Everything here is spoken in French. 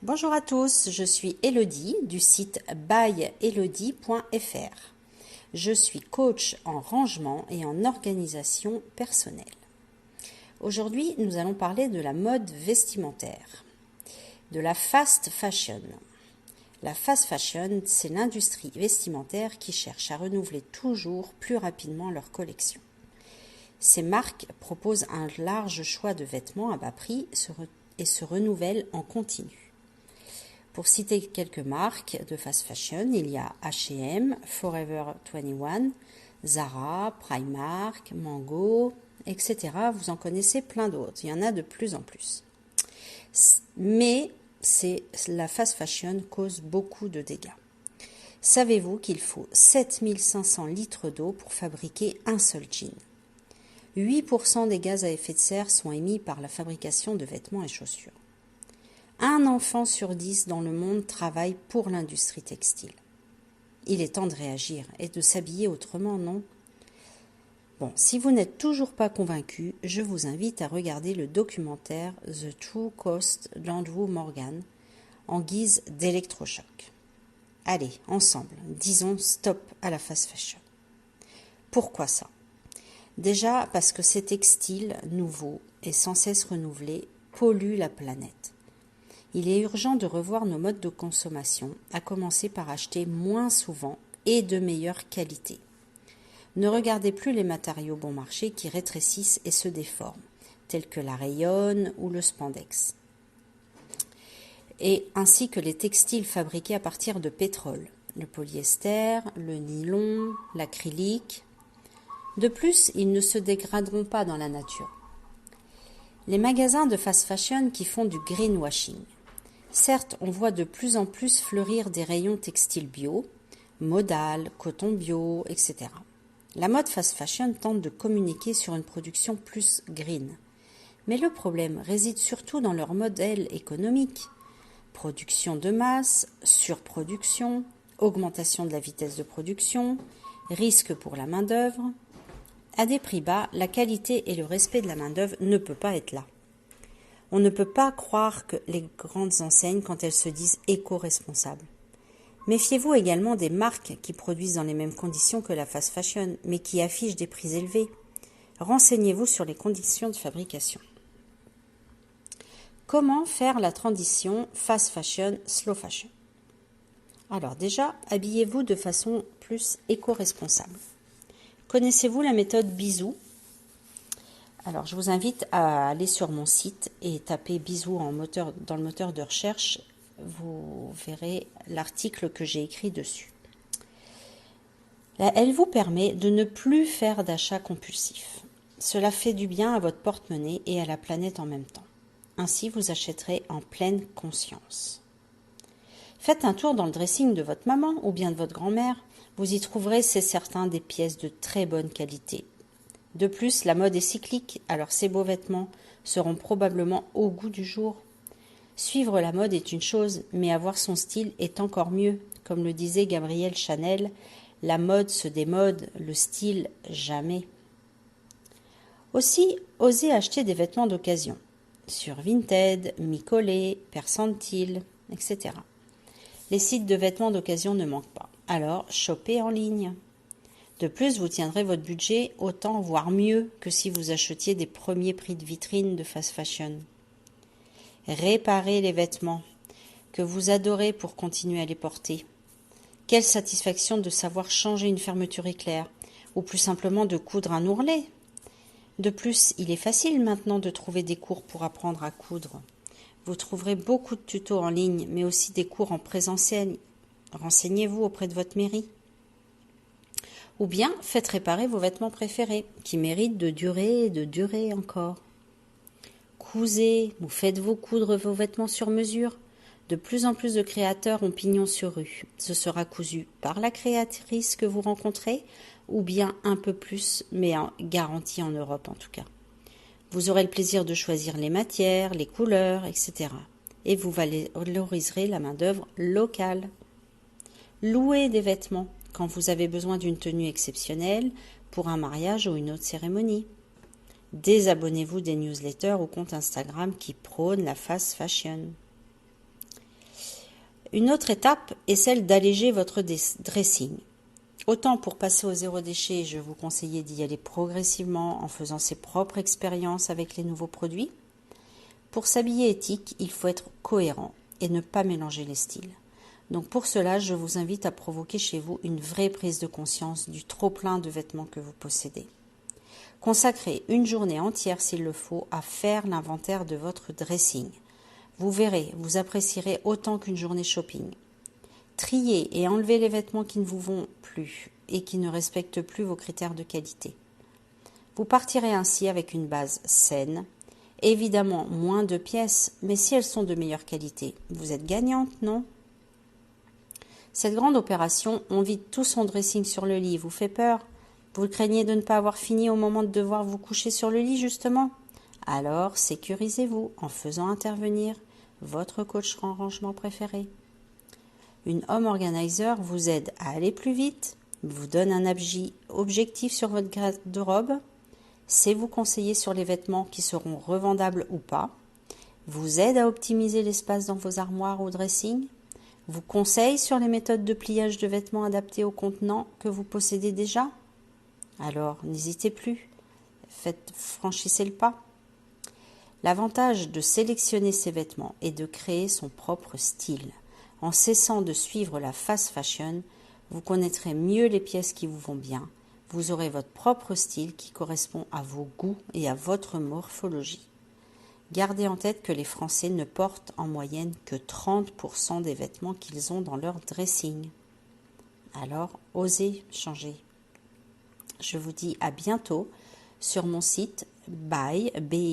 Bonjour à tous, je suis Elodie du site byelodie.fr. Je suis coach en rangement et en organisation personnelle. Aujourd'hui, nous allons parler de la mode vestimentaire, de la fast fashion. La fast fashion, c'est l'industrie vestimentaire qui cherche à renouveler toujours plus rapidement leur collection. Ces marques proposent un large choix de vêtements à bas prix et se renouvellent en continu. Pour citer quelques marques de fast fashion, il y a H&M, Forever 21, Zara, Primark, Mango, etc. Vous en connaissez plein d'autres. Il y en a de plus en plus. Mais la fast fashion cause beaucoup de dégâts. Savez-vous qu'il faut 7500 litres d'eau pour fabriquer un seul jean ? 8% des gaz à effet de serre sont émis par la fabrication de vêtements et chaussures. Un enfant sur 10 dans le monde travaille pour l'industrie textile. Il est temps de réagir et de s'habiller autrement, non ? Bon, si vous n'êtes toujours pas convaincu, je vous invite à regarder le documentaire The True Cost d'Andrew Morgan en guise d'électrochoc. Allez, ensemble, disons stop à la fast fashion. Pourquoi ça ? Déjà parce que ces textiles nouveaux et sans cesse renouvelés polluent la planète. Il est urgent de revoir nos modes de consommation, à commencer par acheter moins souvent et de meilleure qualité. Ne regardez plus les matériaux bon marché qui rétrécissent et se déforment, tels que la rayonne ou le spandex, et ainsi que les textiles fabriqués à partir de pétrole, le polyester, le nylon, l'acrylique. De plus, ils ne se dégraderont pas dans la nature. Les magasins de fast fashion qui font du greenwashing. Certes, on voit de plus en plus fleurir des rayons textiles bio, modal, coton bio, etc. La mode fast fashion tente de communiquer sur une production plus green. Mais le problème réside surtout dans leur modèle économique. Production de masse, surproduction, augmentation de la vitesse de production, risque pour la main-d'œuvre. À des prix bas, la qualité et le respect de la main-d'œuvre ne peut pas être là. On ne peut pas croire que les grandes enseignes quand elles se disent éco-responsables. Méfiez-vous également des marques qui produisent dans les mêmes conditions que la fast fashion, mais qui affichent des prix élevés. Renseignez-vous sur les conditions de fabrication. Comment faire la transition fast fashion, slow fashion ? Alors déjà, habillez-vous de façon plus éco-responsable. Connaissez-vous la méthode Bisou ? Alors, je vous invite à aller sur mon site et taper Bisou dans le moteur de recherche. Vous verrez l'article que j'ai écrit dessus. Là, elle vous permet de ne plus faire d'achats compulsifs. Cela fait du bien à votre porte-monnaie et à la planète en même temps. Ainsi, vous achèterez en pleine conscience. Faites un tour dans le dressing de votre maman ou bien de votre grand-mère. Vous y trouverez, c'est certain, des pièces de très bonne qualité. De plus, la mode est cyclique, alors ces beaux vêtements seront probablement au goût du jour. Suivre la mode est une chose, mais avoir son style est encore mieux. Comme le disait Gabrielle Chanel, la mode se démode, le style jamais. Aussi, osez acheter des vêtements d'occasion. Sur Vinted, Micolé, Percentile, etc. Les sites de vêtements d'occasion ne manquent pas. Alors, chopez en ligne. De plus, vous tiendrez votre budget autant, voire mieux, que si vous achetiez des premiers prix de vitrine de fast fashion. Réparez les vêtements que vous adorez pour continuer à les porter. Quelle satisfaction de savoir changer une fermeture éclair, ou plus simplement de coudre un ourlet. De plus, il est facile maintenant de trouver des cours pour apprendre à coudre. Vous trouverez beaucoup de tutos en ligne, mais aussi des cours en présentiel. Renseignez-vous auprès de votre mairie. Ou bien faites réparer vos vêtements préférés, qui méritent de durer et de durer encore. Cousez ou faites-vous coudre vos vêtements sur mesure. De plus en plus de créateurs ont pignon sur rue. Ce sera cousu par la créatrice que vous rencontrez, ou bien un peu plus, mais garanti en Europe en tout cas. Vous aurez le plaisir de choisir les matières, les couleurs, etc. Et vous valoriserez la main-d'œuvre locale. Louez des vêtements quand vous avez besoin d'une tenue exceptionnelle pour un mariage ou une autre cérémonie. Désabonnez-vous des newsletters ou comptes Instagram qui prônent la fast fashion. Une autre étape est celle d'alléger votre dressing. Autant pour passer au zéro déchet, je vous conseillais d'y aller progressivement en faisant ses propres expériences avec les nouveaux produits. Pour s'habiller éthique, il faut être cohérent et ne pas mélanger les styles. Donc pour cela, je vous invite à provoquer chez vous une vraie prise de conscience du trop-plein de vêtements que vous possédez. Consacrez une journée entière s'il le faut à faire l'inventaire de votre dressing. Vous verrez, vous apprécierez autant qu'une journée shopping. Triez et enlevez les vêtements qui ne vous vont plus et qui ne respectent plus vos critères de qualité. Vous partirez ainsi avec une base saine, évidemment moins de pièces, mais si elles sont de meilleure qualité, vous êtes gagnante, non ? Cette grande opération, on vide tout son dressing sur le lit, vous fait peur ? Vous craignez de ne pas avoir fini au moment de devoir vous coucher sur le lit, justement ? Alors, sécurisez-vous en faisant intervenir votre coach en rangement préféré. Une Home Organizer vous aide à aller plus vite, vous donne un avis objectif sur votre garde-robe, sait vous conseiller sur les vêtements qui seront revendables ou pas, vous aide à optimiser l'espace dans vos armoires ou dressing, vous conseille sur les méthodes de pliage de vêtements adaptées aux contenants que vous possédez déjà. Alors, n'hésitez plus, franchissez le pas. L'avantage de sélectionner ses vêtements est de créer son propre style. En cessant de suivre la fast fashion, vous connaîtrez mieux les pièces qui vous vont bien. Vous aurez votre propre style qui correspond à vos goûts et à votre morphologie. Gardez en tête que les Français ne portent en moyenne que 30% des vêtements qu'ils ont dans leur dressing. Alors, osez changer. Je vous dis à bientôt sur mon site by.elodie.fr.